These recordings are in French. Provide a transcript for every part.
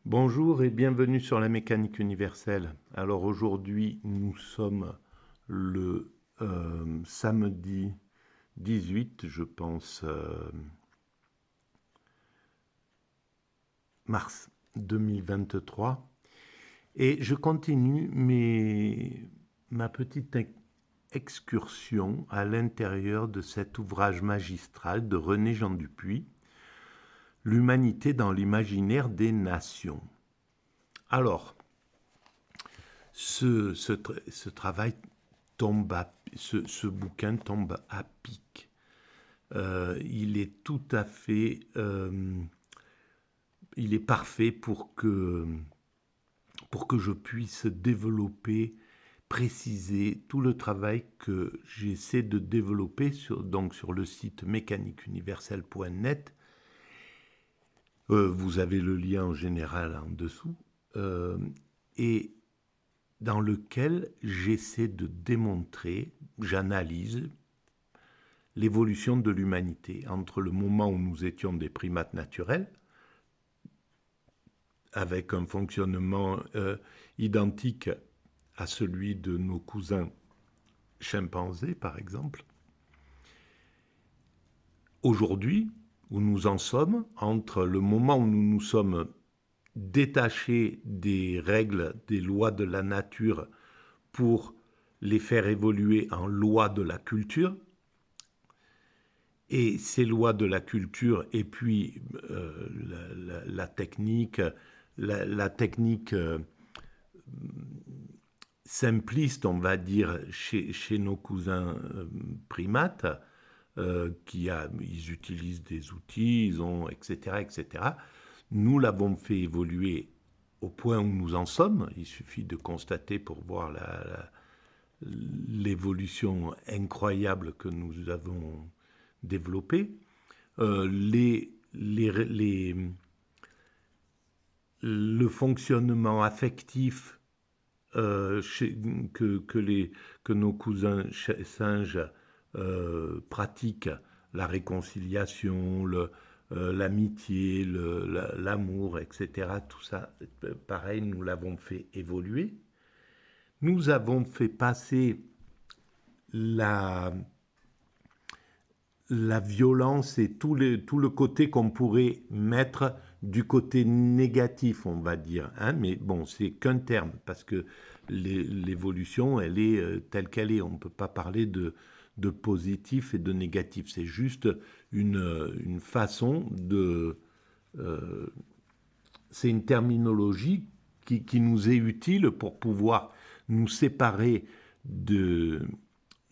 Bonjour et bienvenue sur la mécanique universelle. Alors aujourd'hui, nous sommes le samedi 18, je pense, mars 2023. Et je continue ma petite excursion à l'intérieur de cet ouvrage magistral de René Jean Dupuy, L'humanité dans l'imaginaire des nations. Alors, ce travail ce bouquin tombe à pic. Il est tout à fait, il est parfait pour que je puisse développer, préciser tout le travail que j'essaie de développer sur le site mécaniqueuniverselle.net. Vous avez le lien en général en dessous. Et dans lequel j'essaie de démontrer, j'analyse l'évolution de l'humanité entre le moment où nous étions des primates naturels, avec un fonctionnement identique à celui de nos cousins chimpanzés, par exemple. Aujourd'hui, où nous en sommes, entre le moment où nous nous sommes détachés des règles, des lois de la nature pour les faire évoluer en lois de la culture, et ces lois de la culture, et puis la technique, la technique simpliste, on va dire, chez nos cousins primates, ils utilisent des outils, etc., etc. Nous l'avons fait évoluer au point où nous en sommes. Il suffit de constater pour voir l'évolution incroyable que nous avons développée. Le fonctionnement affectif que nos cousins singes pratiquent, la réconciliation, l'amitié, l'amour, etc. Tout ça, pareil, nous l'avons fait évoluer. Nous avons fait passer la violence et tout le côté qu'on pourrait mettre du côté négatif, on va dire. Hein, mais bon, c'est qu'un terme, parce que l'évolution, elle est telle qu'elle est. On ne peut pas parler de positif et de négatif. C'est juste une façon de... c'est une terminologie qui nous est utile pour pouvoir nous séparer des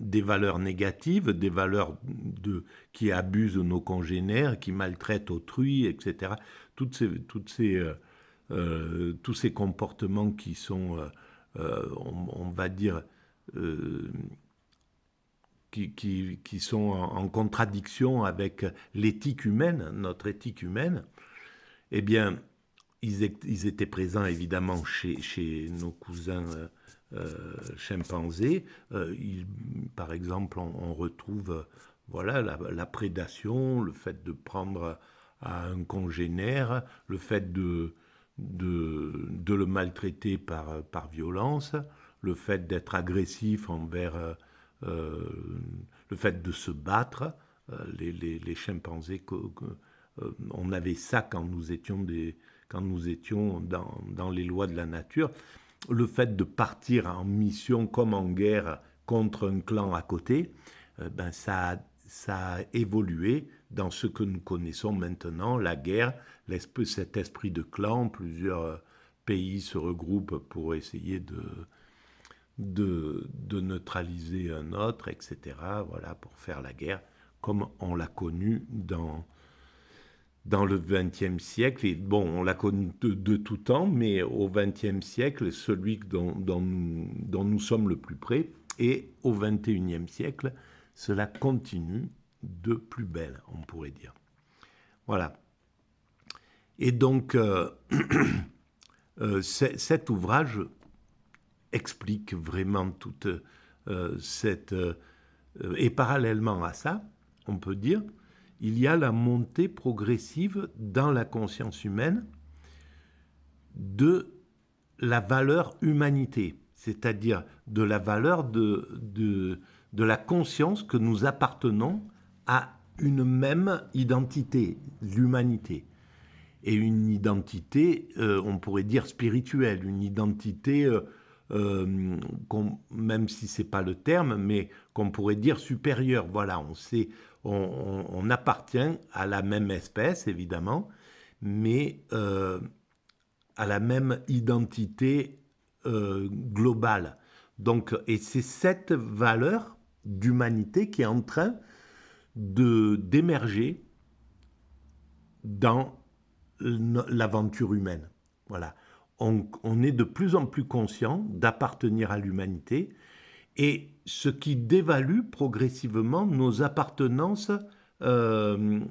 valeurs négatives, des valeurs qui abusent nos congénères, qui maltraitent autrui, etc. Tous ces comportements qui sont, on va dire, qui sont en contradiction avec l'éthique humaine, notre éthique humaine, eh bien, ils étaient présents évidemment chez nos cousins chimpanzés. Par exemple, on retrouve voilà, la prédation, le fait de prendre à un congénère, le fait de le maltraiter par violence, le fait d'être agressif envers... le fait de se battre. Les chimpanzés, on avait ça quand nous étions dans les lois de la nature. Le fait de partir en mission comme en guerre contre un clan à côté, ça a évolué dans ce que nous connaissons maintenant, la guerre, cet esprit de clan. Plusieurs pays se regroupent pour essayer de neutraliser un autre, etc. Voilà, pour faire la guerre, comme on l'a connu dans le XXe siècle. Et bon, on l'a connu de tout temps, mais au XXe siècle, celui dont nous sommes le plus près, et au XXIe siècle, cela continue de plus belle, on pourrait dire. Voilà. Et donc, cet ouvrage explique vraiment toute cette... et parallèlement à ça, on peut dire, il y a la montée progressive dans la conscience humaine de la valeur humanité, c'est-à-dire de la valeur de la conscience que nous appartenons à une même identité, l'humanité. Et une identité, on pourrait dire spirituelle, une identité, même si ce n'est pas le terme, mais qu'on pourrait dire supérieure. Voilà, on appartient à la même espèce, évidemment, mais à la même identité globale. Donc, et c'est cette valeur d'humanité qui est en train d'émerger dans l'aventure humaine. Voilà. On est de plus en plus conscient d'appartenir à l'humanité, et ce qui dévalue progressivement nos appartenances, on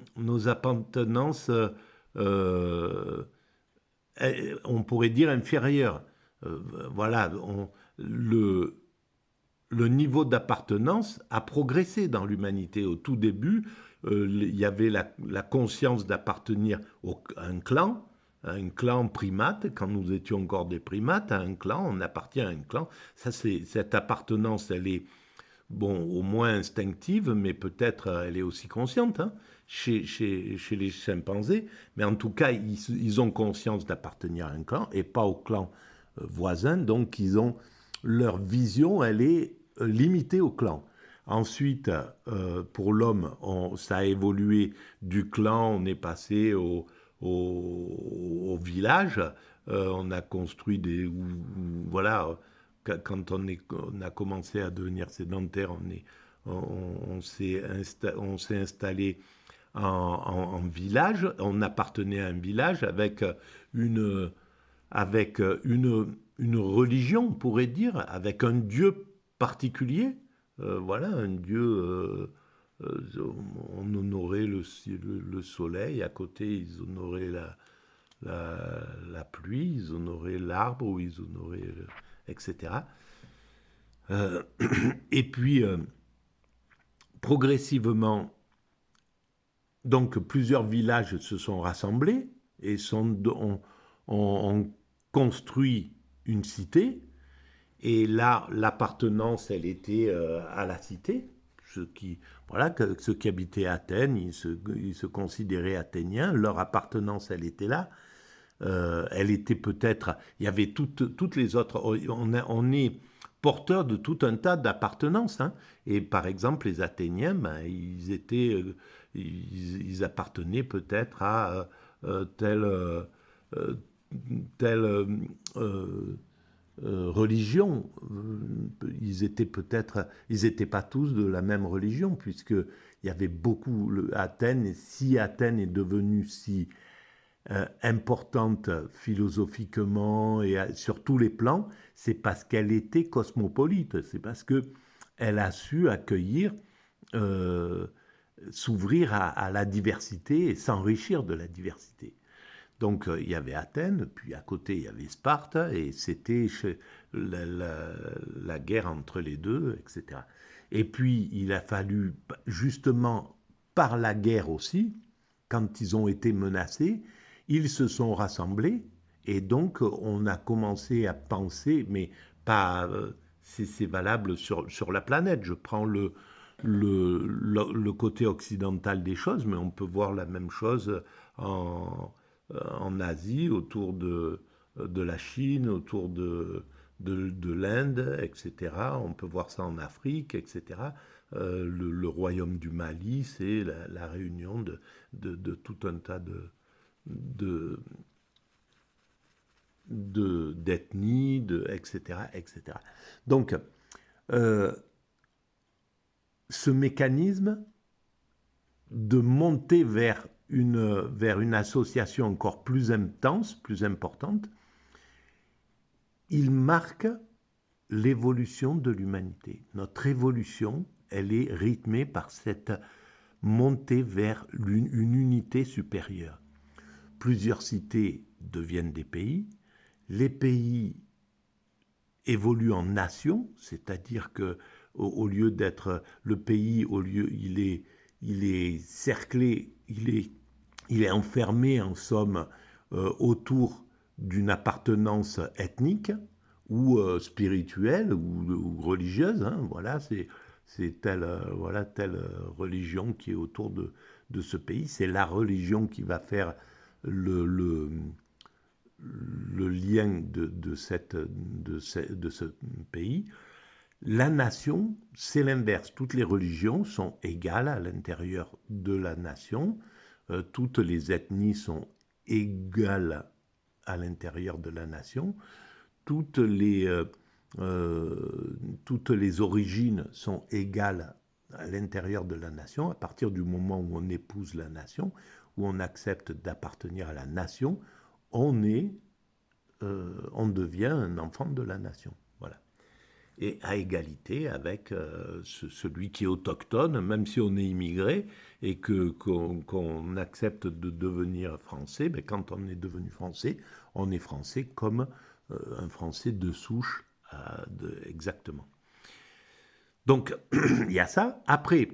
pourrait dire inférieures. Voilà, le niveau d'appartenance a progressé dans l'humanité. Au tout début, il y avait la conscience d'appartenir à un clan primate. Quand nous étions encore des primates, à un clan, on appartient à un clan. Cette appartenance, elle est, bon, au moins instinctive, mais peut-être elle est aussi consciente, hein, chez les chimpanzés. Mais en tout cas, ils ont conscience d'appartenir à un clan et pas au clan voisin. Donc, leur vision, elle est limitée au clan. Ensuite, pour l'homme, ça a évolué du clan, on est passé au village, on a construit voilà, quand on a commencé à devenir sédentaire, on s'est installé en village, on appartenait à un village une, une religion, on pourrait dire, avec un dieu particulier. Voilà, un dieu. On honorait le soleil, à côté ils honoraient la pluie, ils honoraient l'arbre, ou ils honoraient, etc. Et puis, progressivement, donc plusieurs villages se sont rassemblés et ont construit une cité. Et là, l'appartenance, elle était à la cité. Ceux qui habitaient Athènes, ils se considéraient athéniens. Leur appartenance, elle était là. Elle était peut-être... Il y avait toutes les autres... On est porteur de tout un tas d'appartenances, hein. Et par exemple, les Athéniens, ils appartenaient peut-être à telle religion. Ils étaient pas tous de la même religion, puisque il y avait beaucoup Athènes. Et si Athènes est devenue si importante philosophiquement et sur tous les plans, c'est parce qu'elle était cosmopolite, c'est parce qu'elle a su accueillir, s'ouvrir à la diversité et s'enrichir de la diversité. Donc il y avait Athènes, puis à côté il y avait Sparte, et c'était la guerre entre les deux, etc. Et puis il a fallu, justement par la guerre aussi, quand ils ont été menacés, ils se sont rassemblés, et donc on a commencé à penser, mais pas, c'est valable sur la planète. Je prends le côté occidental des choses, mais on peut voir la même chose en Asie, autour de la Chine, autour de l'Inde, etc. On peut voir ça en Afrique, etc. Le royaume du Mali, c'est la réunion de tout un tas d'ethnies, etc., etc. Donc, ce mécanisme de monter vers une association encore plus intense, plus importante, il marque l'évolution de l'humanité. Notre évolution, elle est rythmée par cette montée vers une unité supérieure. Plusieurs cités deviennent des pays. Les pays évoluent en nations, c'est-à-dire que au lieu d'être le pays, il est cerclé, il est enfermé en somme autour d'une appartenance ethnique ou spirituelle ou religieuse. Hein, voilà, c'est telle, voilà, telle religion qui est autour de ce pays. C'est la religion qui va faire le, le lien de ce pays. La nation, c'est l'inverse. Toutes les religions sont égales à l'intérieur de la nation. Toutes les ethnies sont égales à l'intérieur de la nation. Toutes les, toutes les origines sont égales à l'intérieur de la nation. À partir du moment où on épouse la nation, où on accepte d'appartenir à la nation, on devient un enfant de la nation. Voilà. Et à égalité avec celui qui est autochtone, même si on est immigré et qu'on accepte de devenir français, ben quand on est devenu français, on est français comme un français de souche, exactement. Donc, il y a ça. Après,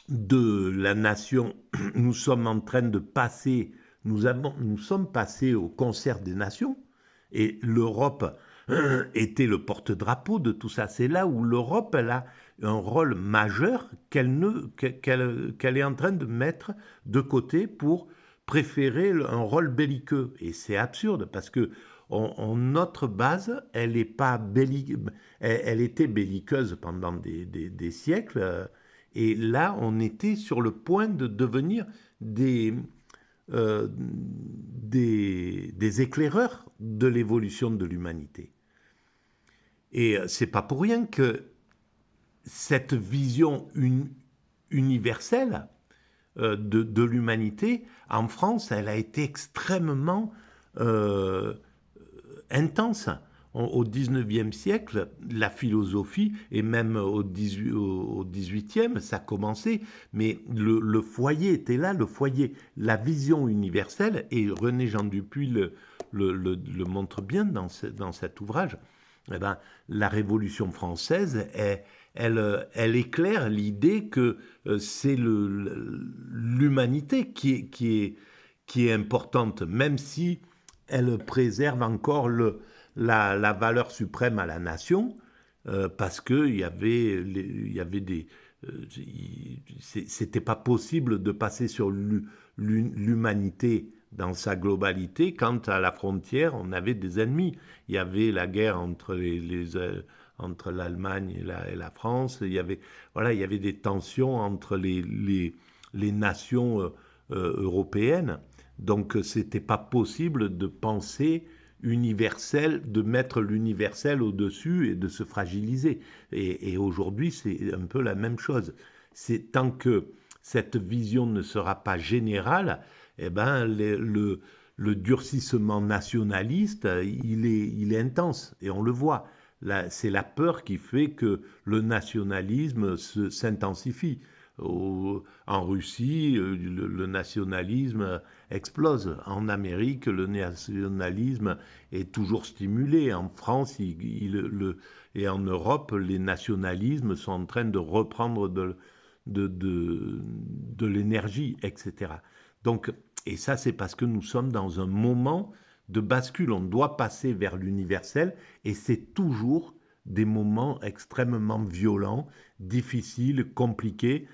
de la nation, nous sommes en train de passer, nous sommes passés au concert des nations, et l'Europe était le porte-drapeau de tout ça. C'est là où l'Europe, elle a un rôle majeur qu'elle est en train de mettre de côté pour préférer un rôle belliqueux. Et c'est absurde, parce que notre base, elle était belliqueuse pendant des siècles, et là, on était sur le point de devenir des éclaireurs de l'évolution de l'humanité. Et c'est pas pour rien que cette vision universelle de l'humanité, en France, elle a été extrêmement intense. Au XIXe siècle, la philosophie, et même au XVIIIe, ça commençait, mais le foyer était là, le foyer, la vision universelle, et René Jean Dupuy le montre bien dans cet ouvrage. Eh ben, la Révolution française, elle éclaire l'idée que c'est l'humanité qui est importante, même si elle préserve encore la valeur suprême à la nation, parce qu'il y avait des... c'était pas possible de passer sur l'humanité dans sa globalité quand à la frontière on avait des ennemis. Il y avait la guerre entre entre l'Allemagne et la France. Il y avait des tensions entre les nations européennes. Donc c'était pas possible de penser universel, de mettre l'universel au-dessus et de se fragiliser. Et aujourd'hui, c'est un peu la même chose. C'est tant que cette vision ne sera pas générale, eh ben le durcissement nationaliste, il est intense, et on le voit. C'est la peur qui fait que le nationalisme s'intensifie. En Russie, le nationalisme explose. En Amérique, le nationalisme est toujours stimulé. En France et en Europe, les nationalismes sont en train de reprendre de l'énergie, etc. Donc, et ça, c'est parce que nous sommes dans un moment de bascule. On doit passer vers l'universel, et c'est toujours des moments extrêmement violents, difficiles, compliqués,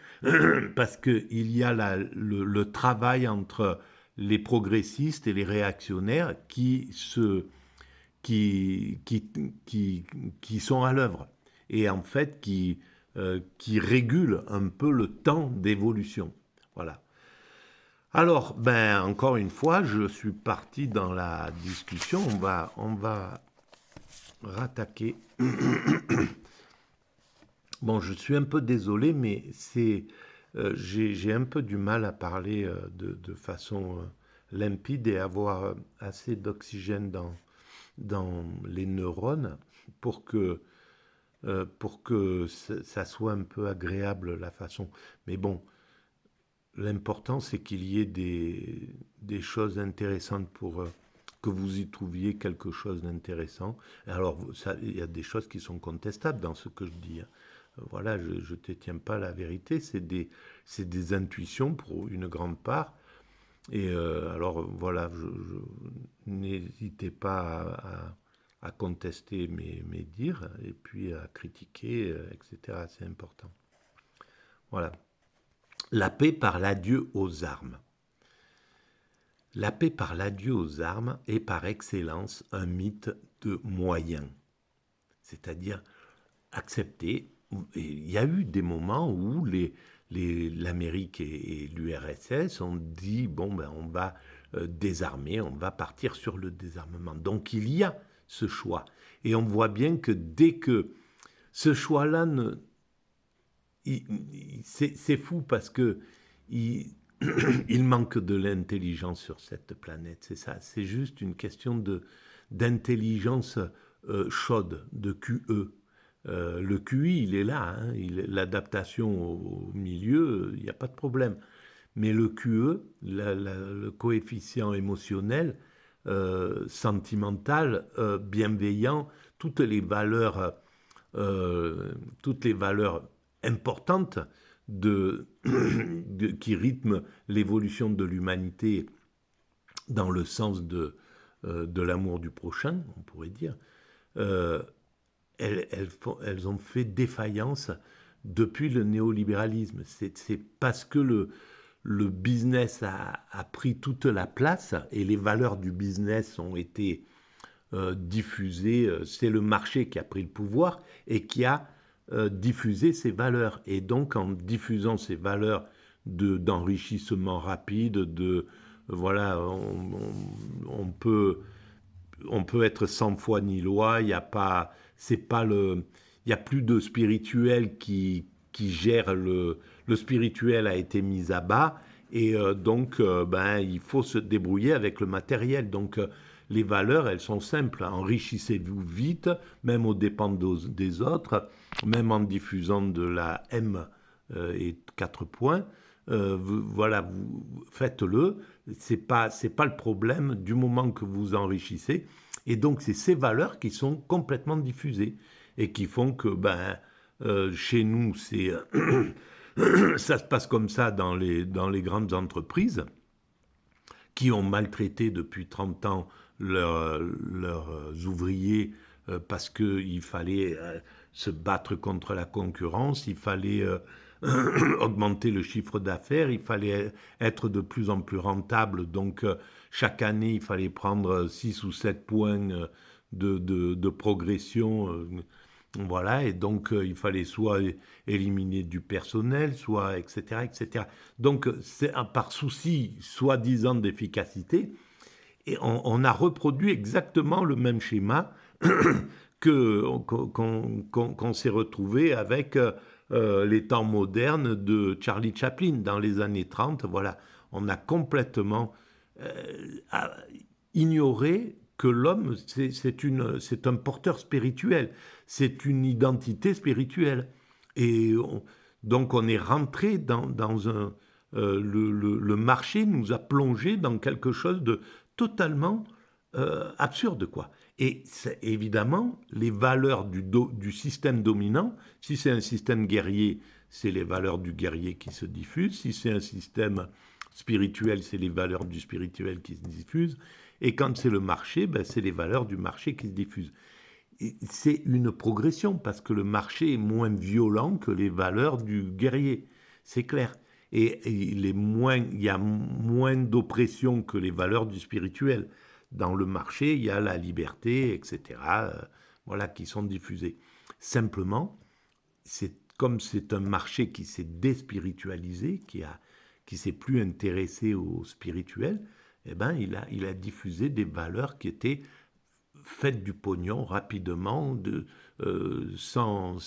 parce qu'il y a le travail entre les progressistes et les réactionnaires qui sont à l'œuvre, et en fait qui régulent un peu le temps d'évolution. Voilà. Alors, encore une fois, je suis parti dans la discussion. On va rattaquer. Bon, je suis un peu désolé, mais j'ai un peu du mal à parler de façon limpide et avoir assez d'oxygène dans les neurones pour que ça soit un peu agréable la façon. Mais bon, l'important, c'est qu'il y ait des choses intéressantes pour que vous y trouviez quelque chose d'intéressant. Alors, il y a des choses qui sont contestables dans ce que je dis. Voilà, je ne détiens pas la vérité, c'est des intuitions pour une grande part. Et alors voilà, n'hésitez pas à contester mes dires et puis à critiquer, etc. C'est important. Voilà. La paix par l'adieu aux armes. La paix par l'adieu aux armes est par excellence un mythe de moyens. C'est-à-dire accepter. Il y a eu des moments où l'Amérique et l'URSS ont dit, bon, ben, on va désarmer, on va partir sur le désarmement. Donc il y a ce choix. Et on voit bien que dès que ce choix-là, c'est fou parce que il, il manque de l'intelligence sur cette planète, c'est ça. C'est juste une question d'intelligence chaude, de QE. Le QI, il est là, hein, l'adaptation au milieu, il n'y a pas de problème. Mais le QE, le coefficient émotionnel, sentimental, bienveillant, toutes les valeurs, toutes les valeurs importantes qui rythment l'évolution de l'humanité dans le sens de l'amour du prochain, on pourrait dire, euh, elles ont fait défaillance depuis le néolibéralisme. C'est parce que le business a pris toute la place et les valeurs du business ont été diffusées. C'est le marché qui a pris le pouvoir et qui a diffusé ces valeurs. Et donc, en diffusant ces valeurs d'enrichissement rapide, voilà, on peut être sans foi ni loi, il y a pas, c'est pas le, il y a plus de spirituel qui gère le spirituel a été mis à bas et donc ben il faut se débrouiller avec le matériel. Donc les valeurs, elles sont simples. Enrichissez-vous vite, même aux dépens des autres, même en diffusant de la M et 4 points. Voilà, faites-le. C'est pas le problème du moment que vous enrichissez. Et donc, c'est ces valeurs qui sont complètement diffusées et qui font que, ben, chez nous, ça se passe comme ça dans les grandes entreprises qui ont maltraité depuis 30 ans leurs ouvriers parce qu'il fallait se battre contre la concurrence, il fallait augmenter le chiffre d'affaires, il fallait être de plus en plus rentable. Donc, chaque année, il fallait prendre 6 ou 7 points de progression. Voilà, et donc il fallait soit éliminer du personnel, soit etc. etc. Donc, c'est par souci soi-disant d'efficacité, et on a reproduit exactement le même schéma qu'on s'est retrouvé avec les temps modernes de Charlie Chaplin dans les années 30. Voilà, on a complètement ignoré que l'homme, c'est un porteur spirituel, c'est une identité spirituelle. Et donc on est rentré dans un... le marché nous a plongé dans quelque chose de totalement absurde, quoi. Et évidemment, les valeurs du système dominant, si c'est un système guerrier, c'est les valeurs du guerrier qui se diffusent. Si c'est un système spirituel, c'est les valeurs du spirituel qui se diffusent. Et quand c'est le marché, ben, c'est les valeurs du marché qui se diffusent. C'est une progression parce que le marché est moins violent que les valeurs du guerrier. C'est clair. Et il y a moins d'oppression que les valeurs du spirituel. Dans le marché, il y a la liberté, etc., voilà, qui sont diffusées. Simplement, comme c'est un marché qui s'est déspiritualisé, qui s'est plus intéressé au spirituel, eh ben, il a diffusé des valeurs qui étaient faites du pognon rapidement, sans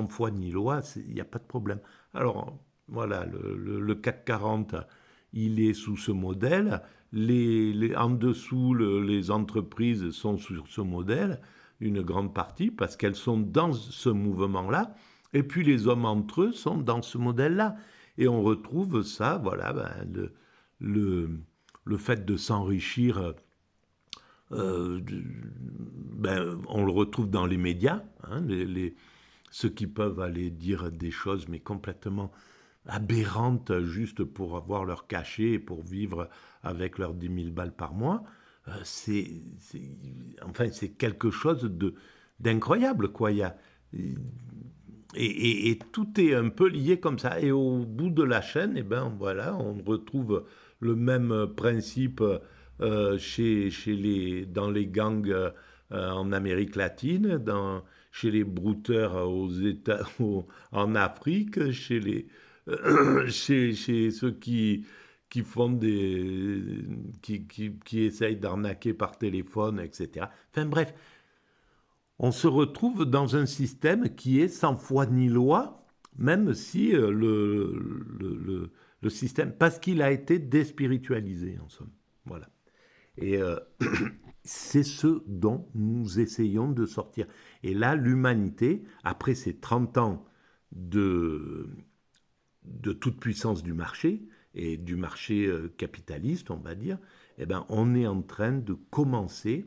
foi ni loi, il n'y a pas de problème. Alors, voilà, le CAC 40, il est sous ce modèle. En dessous, les entreprises sont sur ce modèle, une grande partie, parce qu'elles sont dans ce mouvement-là. Et puis les hommes entre eux sont dans ce modèle-là. Et on retrouve ça, voilà, ben, le fait de s'enrichir, ben, on le retrouve dans les médias, hein, ceux qui peuvent aller dire des choses, mais complètement aberrantes juste pour avoir leur cachet et pour vivre avec leurs 10 000 balles par mois. Enfin, c'est quelque chose d'incroyable, quoi. Et tout est un peu lié comme ça. Et au bout de la chaîne, eh ben, voilà, on retrouve le même principe dans les gangs en Amérique latine, chez les brouteurs en Afrique, chez ceux qui font qui essayent d'arnaquer par téléphone, etc. Enfin bref, on se retrouve dans un système qui est sans foi ni loi, même si le système, parce qu'il a été déspiritualisé en somme. Voilà. Et c'est ce dont nous essayons de sortir. Et là, l'humanité, après ces 30 ans de, de toute puissance du marché, et du marché capitaliste, on va dire, eh ben, on est en train de commencer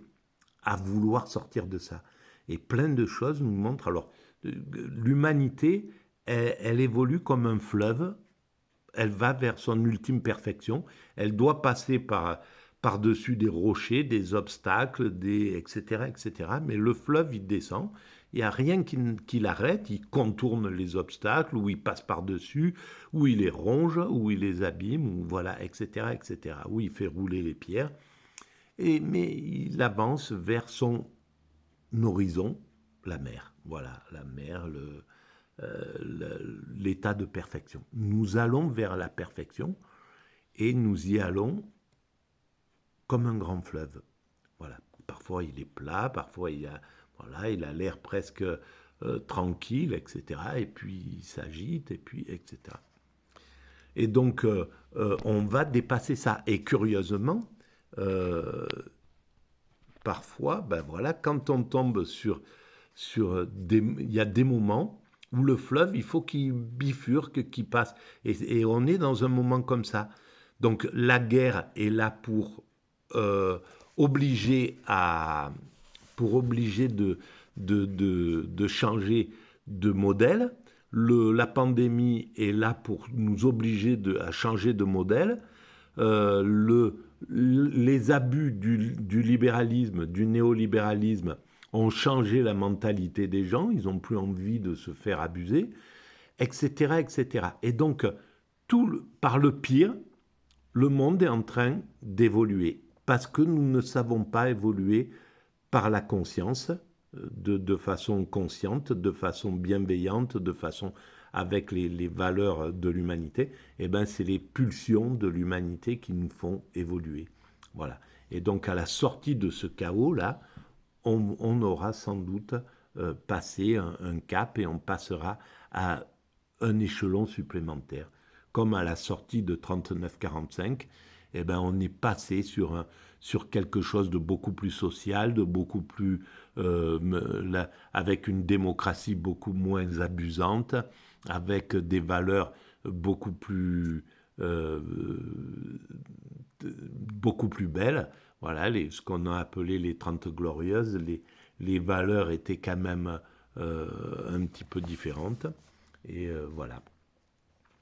à vouloir sortir de ça. Et plein de choses nous montrent. Alors, l'humanité, elle évolue comme un fleuve. Elle va vers son ultime perfection. Elle doit passer par-dessus des rochers, des obstacles, etc., etc. Mais le fleuve, il descend. Il n'y a rien qui l'arrête. Il contourne les obstacles, ou il passe par-dessus, ou il les ronge, ou il les abîme, ou voilà, etc., etc. Ou il fait rouler les pierres. Mais il avance vers son horizon, la mer. Voilà, la mer, l'état de perfection. Nous allons vers la perfection et nous y allons comme un grand fleuve. Voilà. Parfois il est plat, parfois il a l'air presque tranquille, etc. Et puis il s'agite, et puis etc. Et donc on va dépasser ça. Et curieusement, parfois, ben voilà, quand on tombe il y a des moments où le fleuve, il faut qu'il bifurque, qu'il passe. Et on est dans un moment comme ça. Donc la guerre est là euh, obliger obliger de changer de modèle. La pandémie est là pour nous obliger à changer de modèle. Les abus du libéralisme, du néolibéralisme, ont changé la mentalité des gens, ils n'ont plus envie de se faire abuser, etc., etc. Et donc, par le pire, le monde est en train d'évoluer, parce que nous ne savons pas évoluer par la conscience, de façon consciente, de façon bienveillante, de façon avec les valeurs de l'humanité. Eh ben, c'est les pulsions de l'humanité qui nous font évoluer. Voilà. Et donc, à la sortie de ce chaos-là, on aura sans doute passé un cap, et on passera à un échelon supplémentaire. Comme à la sortie de 39-45, eh ben, on est passé sur quelque chose de beaucoup plus social, de beaucoup plus avec une démocratie beaucoup moins abusante, avec des valeurs beaucoup plus euh, beaucoup plus belles. Voilà, ce qu'on a appelé les 30 glorieuses, les valeurs étaient quand même un petit peu différentes. Et voilà.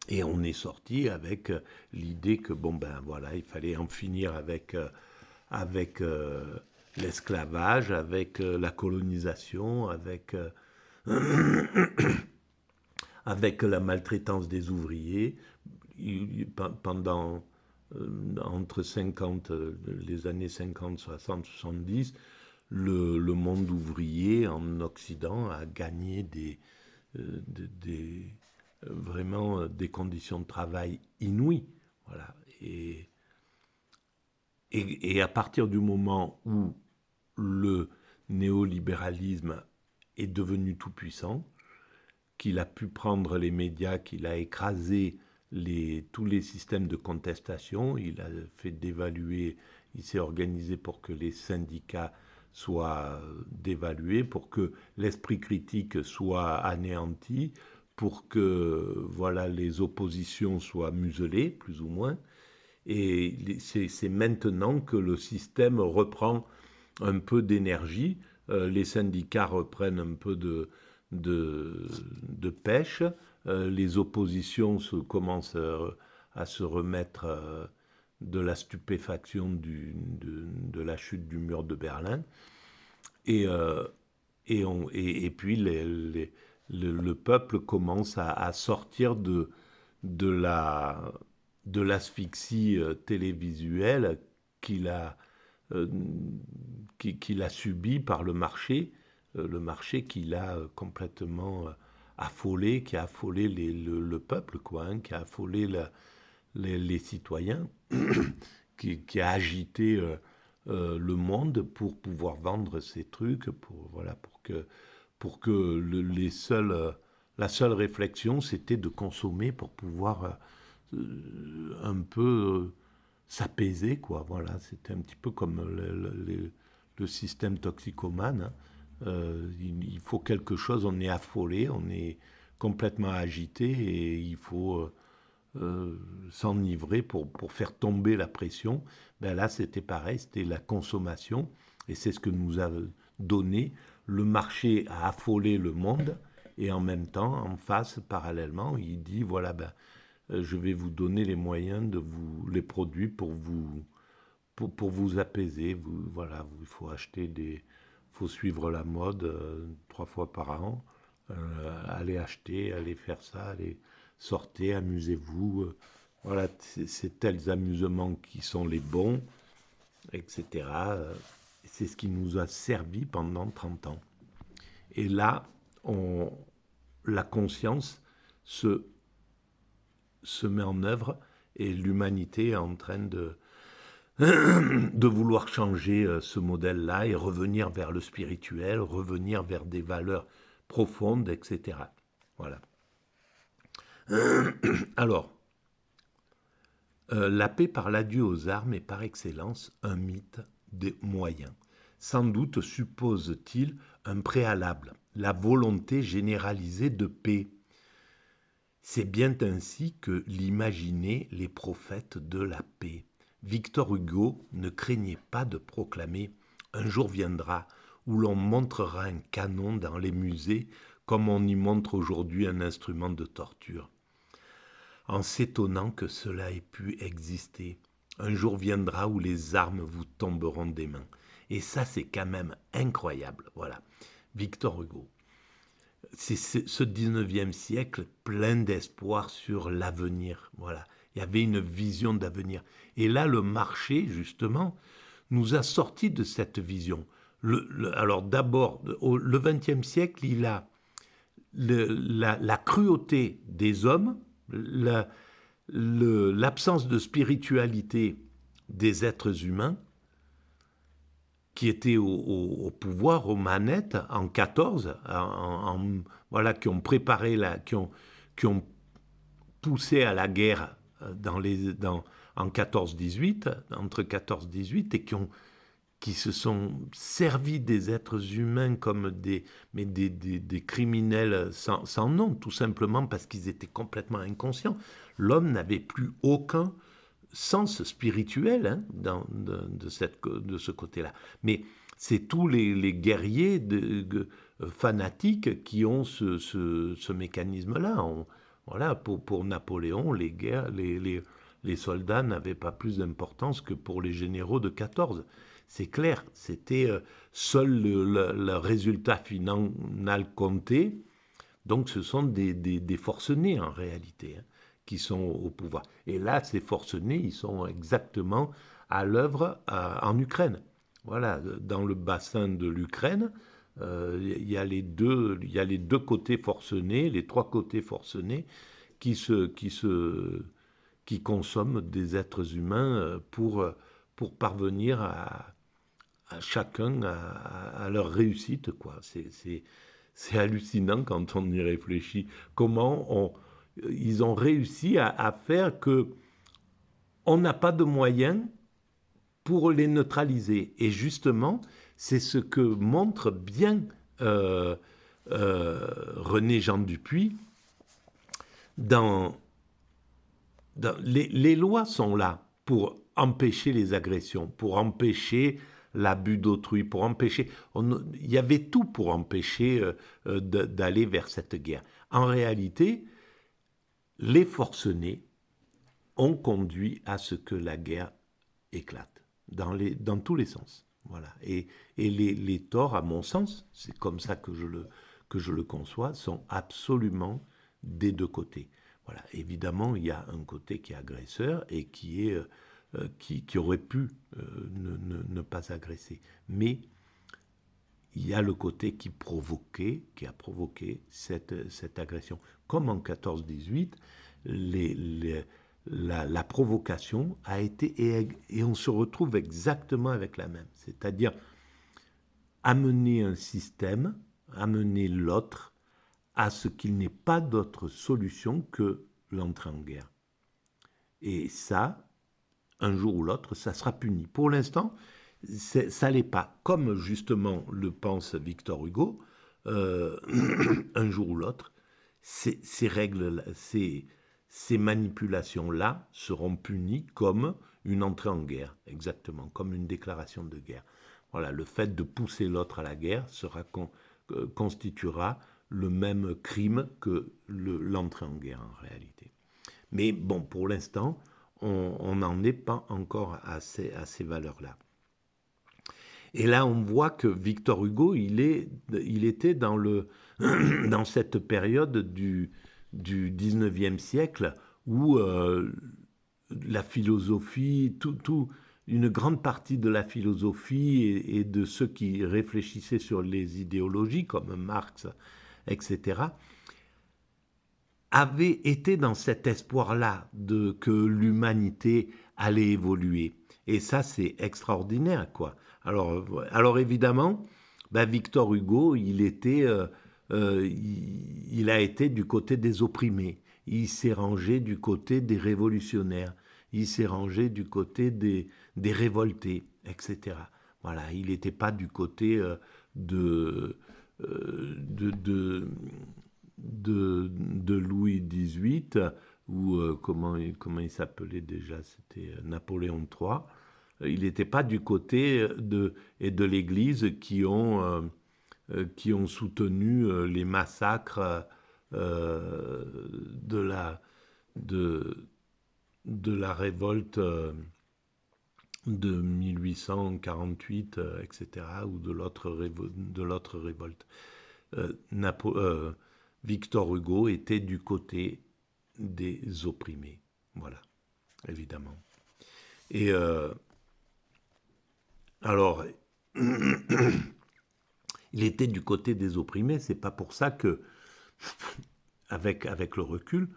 Et on est sorti avec l'idée que, bon, ben voilà, il fallait en finir avec l'esclavage, avec la colonisation, avec la maltraitance des ouvriers. Pendant entre 50, les années 50, 60, 70, le monde ouvrier en Occident a gagné vraiment des conditions de travail inouïes. Voilà. Et à partir du moment où le néolibéralisme est devenu tout puissant, qu'il a pu prendre les médias, qu'il a écrasé tous les systèmes de contestation, il a fait dévaluer, il s'est organisé pour que les syndicats soient dévalués, pour que l'esprit critique soit anéanti, pour que voilà, les oppositions soient muselées, plus ou moins. Et c'est maintenant que le système reprend un peu d'énergie, les syndicats reprennent un peu de pêche, les oppositions commencent à se remettre de la stupéfaction de la chute du mur de Berlin. Et, et puis le peuple commence à sortir de de l'asphyxie télévisuelle qu'il a, euh, qu'il a subie par le marché qui l'a complètement affolé, qui a affolé le peuple, quoi, hein, qui a affolé les citoyens, qui a agité le monde pour pouvoir vendre ces trucs, voilà, pour que la seule réflexion, c'était de consommer pour pouvoir un peu s'apaiser, quoi. Voilà, c'était un petit peu comme le système toxicomane, hein. Il faut quelque chose, on est affolé, on est complètement agité et il faut s'enivrer pour faire tomber la pression. Ben là, c'était pareil, c'était la consommation et c'est ce que nous a donné. Le marché a affolé le monde et en même temps, en face, parallèlement, il dit voilà, ben, je vais vous donner les moyens de vous, les produits pour vous apaiser. Voilà, il faut acheter faut suivre la mode 3 fois par an. Allez acheter, allez faire ça, allez sortez, amusez-vous. Voilà, c'est tels amusements qui sont les bons, etc. C'est ce qui nous a servi pendant 30 ans. Et là, la conscience se met en œuvre et l'humanité est en train de vouloir changer ce modèle-là et revenir vers le spirituel, revenir vers des valeurs profondes, etc. Voilà. Alors, la paix par l'adieu aux armes est par excellence un mythe des moyens. Sans doute suppose-t-il un préalable, la volonté généralisée de paix. C'est bien ainsi que l'imaginaient les prophètes de la paix. Victor Hugo ne craignait pas de proclamer « Un jour viendra où l'on montrera un canon dans les musées comme on y montre aujourd'hui un instrument de torture ». En s'étonnant que cela ait pu exister. Un jour viendra où les armes vous tomberont des mains. Et ça, c'est quand même incroyable. Voilà. Victor Hugo. C'est ce 19e siècle plein d'espoir sur l'avenir. Voilà. Il y avait une vision d'avenir. Et là, le marché, justement, nous a sortis de cette vision. Alors d'abord, le 20e siècle, il a la cruauté des hommes, l'absence de spiritualité des êtres humains qui étaient au pouvoir, aux manettes, en 14, voilà, qui ont préparé, qui ont poussé à la guerre en 14-18, entre 14-18, et qui se sont servis des êtres humains comme des criminels sans nom, tout simplement parce qu'ils étaient complètement inconscients. L'homme n'avait plus aucun sens spirituel, hein, de ce côté-là. Mais c'est tous les guerriers fanatiques qui ont ce mécanisme-là. Voilà, pour Napoléon, les guerres, les soldats n'avaient pas plus d'importance que pour les généraux de 14. C'est clair, c'était seul le résultat final comptait. Donc ce sont des forcenés en réalité, hein, qui sont au pouvoir. Et là, ces forcenés, ils sont exactement à l'œuvre en Ukraine. Voilà, dans le bassin de l'Ukraine, il y a les deux côtés forcenés, les trois côtés forcenés qui consomment des êtres humains pour parvenir à chacun à leur réussite, quoi. C'est hallucinant quand on y réfléchit. Comment ils ont réussi à faire que on n'a pas de moyens pour les neutraliser. Et justement, c'est ce que montre bien René Jean Dupuy. Les lois sont là pour empêcher les agressions, pour empêcher l'abus d'autrui, pour empêcher... il y avait tout pour empêcher d'aller vers cette guerre. En réalité, les forcenés ont conduit à ce que la guerre éclate, dans tous les sens. Voilà. Et les torts, à mon sens, c'est comme ça que je le conçois, sont absolument des deux côtés. Voilà. Évidemment, il y a un côté qui est agresseur et qui aurait pu ne pas agresser. Mais il y a le côté qui a provoqué cette agression. Comme en 14-18, la provocation a été, et on se retrouve exactement avec la même. C'est-à-dire amener un système, amener l'autre à ce qu'il n'ait pas d'autre solution que l'entrée en guerre. Et ça, un jour ou l'autre, ça sera puni. Pour l'instant, ça l'est pas. Comme justement le pense Victor Hugo, euh, un jour ou l'autre, ces règles, ces manipulations-là seront punies comme une entrée en guerre, exactement, comme une déclaration de guerre. Voilà, le fait de pousser l'autre à la guerre constituera le même crime que l'entrée en guerre en réalité. Mais bon, pour l'instant, on n'en est pas encore à ces valeurs-là. Et là, on voit que Victor Hugo, il était dans cette période du 19e siècle où la philosophie, une grande partie de la philosophie et de ceux qui réfléchissaient sur les idéologies, comme Marx, etc., avaient été dans cet espoir-là que l'humanité allait évoluer. Et ça, c'est extraordinaire, quoi. Alors évidemment, Victor Hugo, il a été du côté des opprimés. Il s'est rangé du côté des révolutionnaires. Il s'est rangé du côté des révoltés, etc. Voilà, il n'était pas du côté de Louis XVIII, ou comment il s'appelait déjà, c'était Napoléon III. Il n'était pas du côté de l'Église qui ont soutenu les massacres de la révolte de 1848, etc., ou de l'autre révolte. Victor Hugo était du côté des opprimés. Voilà, évidemment. Et alors, il était du côté des opprimés, c'est pas pour ça que, avec le recul,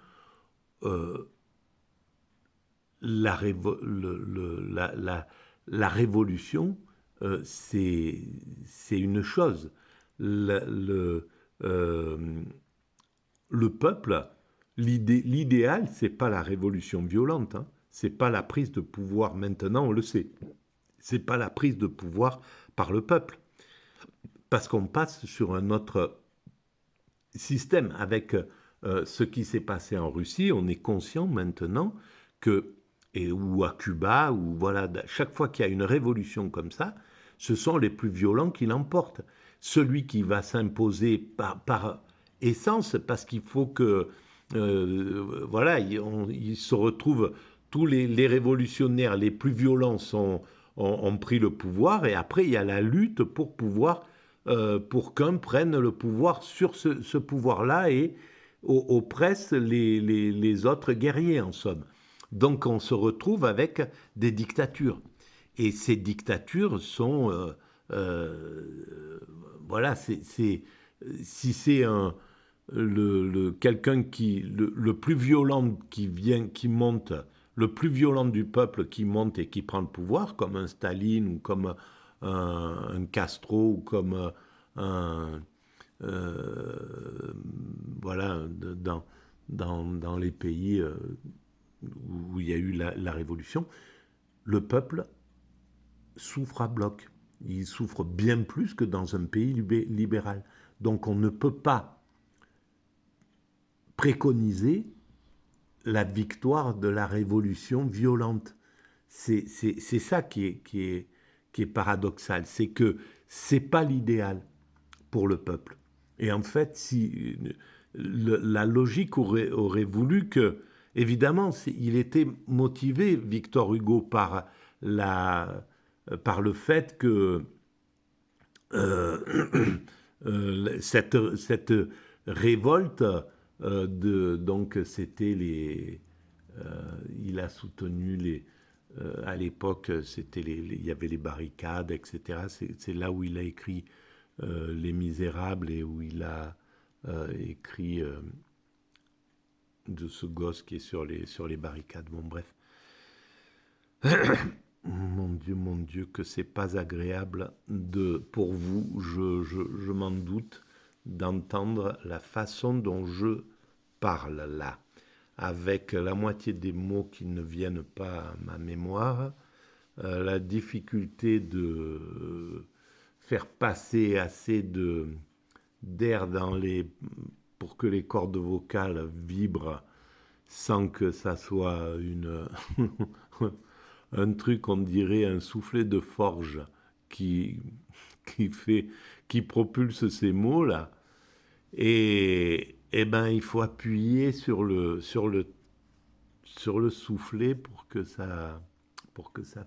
la révolution, c'est une chose. Le peuple, l'idéal, c'est pas la révolution violente, hein. C'est pas la prise de pouvoir maintenant, on le sait. C'est pas la prise de pouvoir par le peuple. Parce qu'on passe sur un autre système. Avec ce qui s'est passé en Russie, on est conscient maintenant que, ou à Cuba, ou voilà, chaque fois qu'il y a une révolution comme ça, ce sont les plus violents qui l'emportent. Celui qui va s'imposer par essence, parce qu'il faut que, voilà, il se retrouve, tous les révolutionnaires les plus violents ont pris le pouvoir, et après il y a la lutte pour qu'un prenne le pouvoir sur ce pouvoir-là et oppresse les autres guerriers, en somme. Donc on se retrouve avec des dictatures. Et ces dictatures sont... voilà, si c'est quelqu'un le plus violent qui monte, le plus violent du peuple qui monte et qui prend le pouvoir, comme un Staline ou comme un Castro ou comme un voilà, dans les pays où il y a eu la révolution, le peuple souffre à bloc. Il souffre bien plus que dans un pays libéral. Donc on ne peut pas préconiser la victoire de la révolution violente. C'est ça qui est paradoxal. C'est que c'est pas l'idéal pour le peuple. Et en fait, la logique aurait voulu que, évidemment, il était motivé, Victor Hugo, par le fait que euh, cette révolte, donc c'était il a soutenu à l'époque, il y avait les barricades, etc. C'est là où il a écrit Les Misérables et où il a écrit de ce gosse qui est sur les barricades. Bon, bref. Mon Dieu, que c'est pas agréable pour vous, je m'en doute, d'entendre la façon dont je parle là, avec la moitié des mots qui ne viennent pas à ma mémoire, la difficulté de faire passer assez d'air pour que les cordes vocales vibrent sans que ça soit un truc, on dirait un soufflet de forge qui, qui propulse ces mots-là. Et ben, il faut appuyer sur le soufflet pour que ça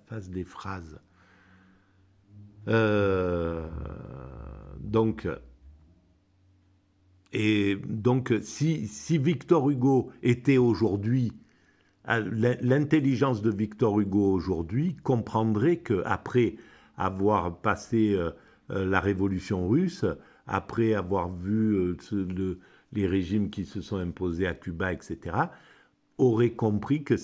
fasse des phrases. Euh, donc, si Victor Hugo était aujourd'hui, l'intelligence de Victor Hugo aujourd'hui comprendrait qu'après avoir passé la révolution russe, après avoir vu les régimes qui se sont imposés à Cuba, etc., aurait compris que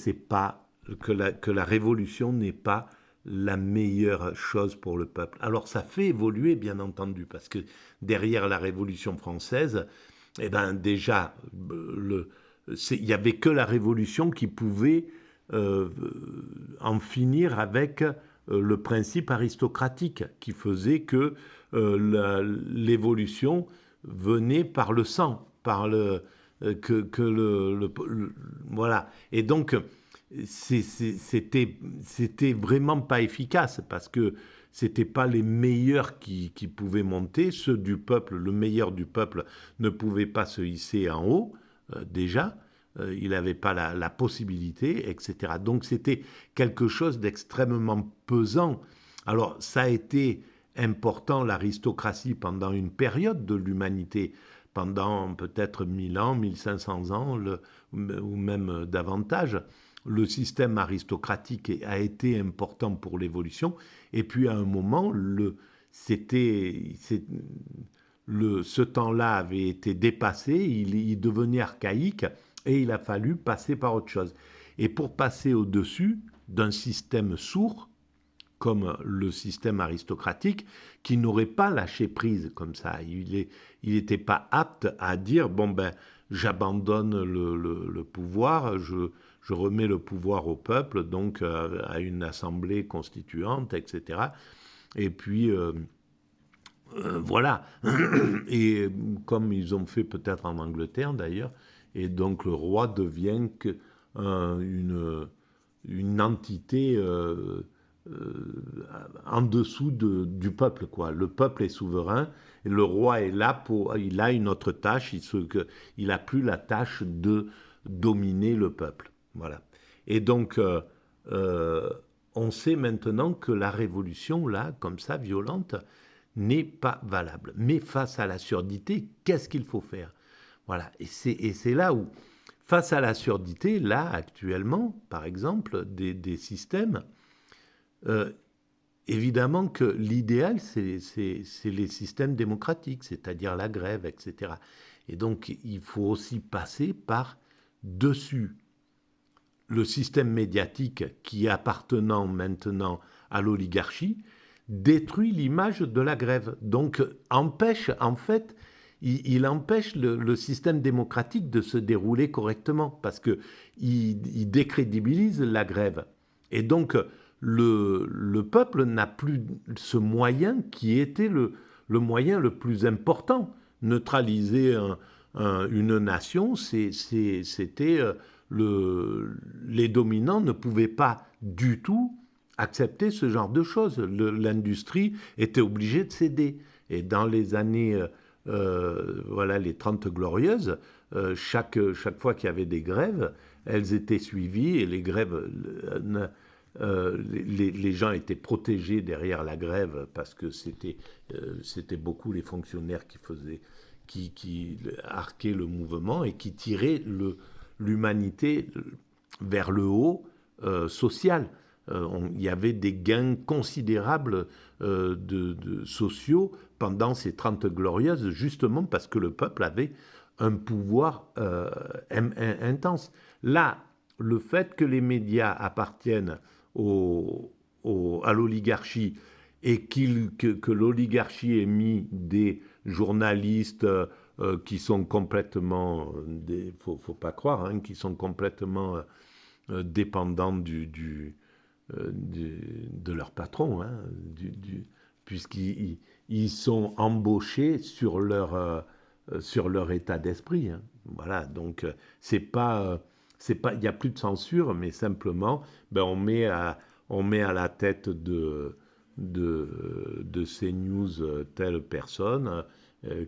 la révolution n'est pas la meilleure chose pour le peuple. Alors ça fait évoluer, bien entendu, parce que derrière la Révolution française, eh ben déjà, il n'y avait que la Révolution qui pouvait en finir avec le principe aristocratique, qui faisait que l'évolution venait par le sang, voilà. Et donc, c'était vraiment pas efficace parce que c'était pas les meilleurs qui pouvaient monter, ceux du peuple, le meilleur du peuple ne pouvait pas se hisser en haut, déjà, il n'avait pas la possibilité, etc. Donc c'était quelque chose d'extrêmement pesant. Alors ça a été important, l'aristocratie, pendant une période de l'humanité, pendant peut-être 1000 ans, 1500 ans, ou même davantage. Le système aristocratique a été important pour l'évolution. Et puis à un moment, ce temps-là avait été dépassé, il devenait archaïque et il a fallu passer par autre chose. Et pour passer au-dessus d'un système sourd, comme le système aristocratique, qui n'aurait pas lâché prise comme ça. Il n'était pas apte à dire, bon ben, j'abandonne le pouvoir, je remets le pouvoir au peuple, donc à une assemblée constituante, etc. Et puis, voilà. Et comme ils ont fait peut-être en Angleterre d'ailleurs, et donc le roi devient une entité en dessous du peuple, quoi. Le peuple est souverain, et le roi est là il a une autre tâche, il n'a plus la tâche de dominer le peuple. Voilà. Et donc, on sait maintenant que la révolution, là, comme ça, violente, n'est pas valable. Mais face à la surdité, qu'est-ce qu'il faut faire? Voilà. Et c'est là où, face à la surdité, là, actuellement, par exemple, des systèmes, évidemment que l'idéal, c'est les systèmes démocratiques, c'est-à-dire la grève, etc. Et donc, il faut aussi passer par dessus le système médiatique qui, appartenant maintenant à l'oligarchie, détruit l'image de la grève. Donc, empêche, en fait, il empêche le système démocratique de se dérouler correctement parce qu'il décrédibilise la grève. Et donc, le peuple n'a plus ce moyen qui était le moyen le plus important. Neutraliser une nation, c'était... les dominants ne pouvaient pas du tout accepter ce genre de choses. L'industrie était obligée de céder. Et dans les années voilà, les 30 Glorieuses, chaque fois qu'il y avait des grèves, elles étaient suivies et les grèves, les gens étaient protégés derrière la grève parce que c'était beaucoup les fonctionnaires qui arquaient le mouvement et qui tiraient l'humanité vers le haut social. Il y avait des gains considérables sociaux pendant ces 30 glorieuses, justement parce que le peuple avait un pouvoir intense. Là, le fait que les médias appartiennent à l'oligarchie et que l'oligarchie ait mis des journalistes qui sont complètement, faut pas croire, hein, qui sont complètement dépendants de leur patron, hein, puisqu'ils sont embauchés sur leur état d'esprit. Hein. Voilà, donc c'est pas, il n'y a plus de censure, mais simplement, on met à la tête de CNews telle personne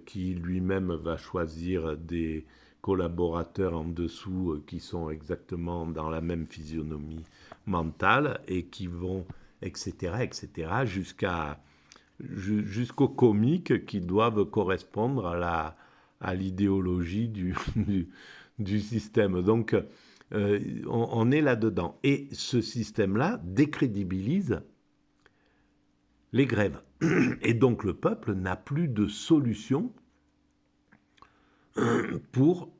qui lui-même va choisir des collaborateurs en dessous qui sont exactement dans la même physionomie mentale et qui vont, etc., jusqu'aux comiques qui doivent correspondre à l'idéologie du système. Donc, on est là-dedans. Et ce système-là décrédibilise les grèves. Et donc, le peuple n'a plus de solution pour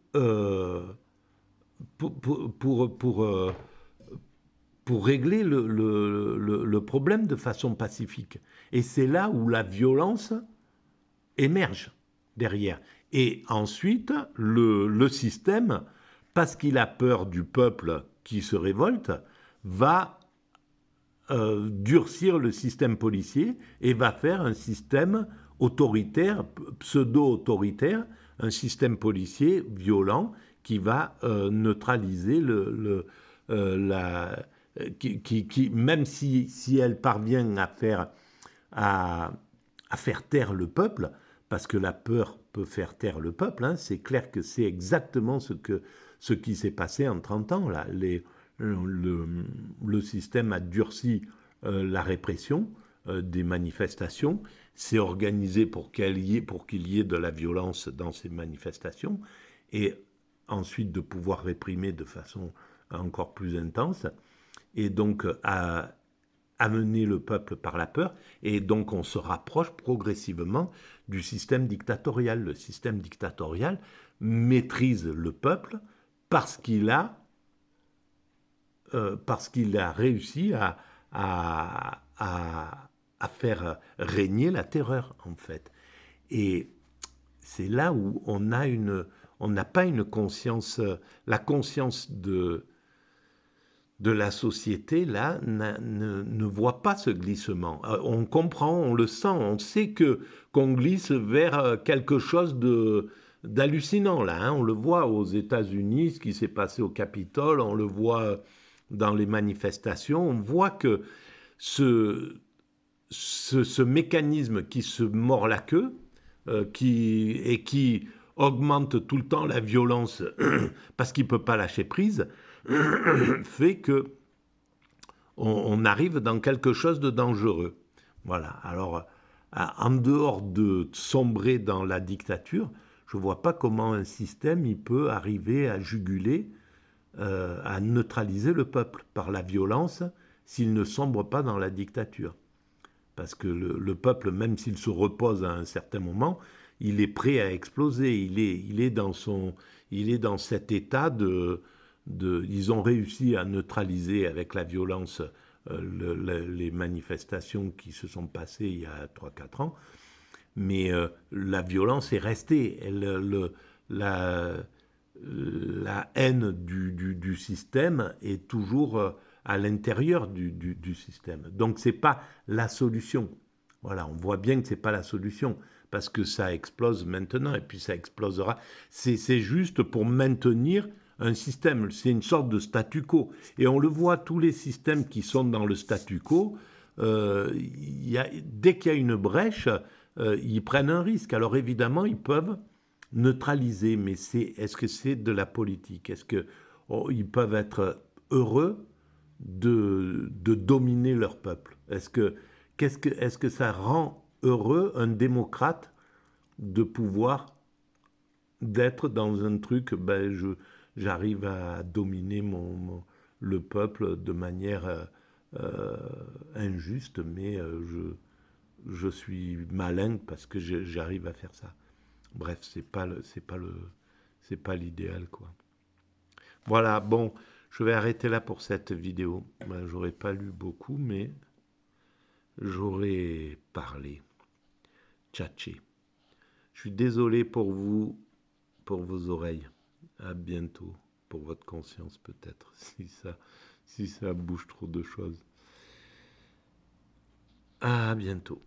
régler le problème de façon pacifique. Et c'est là où la violence émerge derrière. Et ensuite, le système, parce qu'il a peur du peuple qui se révolte, va durcir le système policier et va faire un système autoritaire, pseudo-autoritaire, un système policier violent qui va neutraliser même si elle parvient à faire taire le peuple, parce que la peur peut faire taire le peuple, hein, c'est clair que c'est exactement ce qui s'est passé en 30 ans. Là. Le système a durci la répression des manifestations, s'est organisé pour qu'il y ait de la violence dans ces manifestations, et ensuite de pouvoir réprimer de façon encore plus intense, et donc à amener le peuple par la peur, et donc on se rapproche progressivement du système dictatorial. Le système dictatorial maîtrise le peuple parce qu'il a réussi à faire régner la terreur, en fait. Et c'est là où on n'a pas une conscience, la conscience de la société, là, ne voit pas ce glissement. On comprend, on le sent, on sait qu'on glisse vers quelque chose d'hallucinant, là. Hein. On le voit aux États-Unis, ce qui s'est passé au Capitole, on le voit dans les manifestations, on voit que ce mécanisme qui se mord la queue, qui augmente tout le temps la violence parce qu'il ne peut pas lâcher prise, fait que on arrive dans quelque chose de dangereux. Voilà. Alors, en dehors de sombrer dans la dictature, je ne vois pas comment un système il peut arriver à juguler, à neutraliser le peuple par la violence s'il ne sombre pas dans la dictature. Parce que le peuple, même s'il se repose à un certain moment, il est prêt à exploser. Il est dans cet état ils ont réussi à neutraliser avec la violence les manifestations qui se sont passées il y a 3-4 ans, mais la violence est restée. La haine du système est toujours à l'intérieur du système. Donc ce n'est pas la solution. Voilà, on voit bien que ce n'est pas la solution, parce que ça explose maintenant, et puis ça explosera. C'est juste pour maintenir un système, c'est une sorte de statu quo. Et on le voit, tous les systèmes qui sont dans le statu quo, dès qu'il y a une brèche, ils prennent un risque. Alors évidemment, ils peuvent neutraliser, mais est-ce que c'est de la politique? Est-ce que ils peuvent être heureux de dominer leur peuple? Est-ce que ça rend heureux un démocrate de pouvoir d'être dans un truc, ben j'arrive à dominer le peuple de manière euh, injuste, mais je suis malin parce que j'arrive à faire ça. Bref, c'est pas l'idéal, quoi. Voilà, bon, je vais arrêter là pour cette vidéo. Ben, j'aurais pas lu beaucoup, mais j'aurais parlé, tchatché. Je suis désolé pour vous, pour vos oreilles. À bientôt, pour votre conscience peut-être, si ça bouge trop de choses. À bientôt.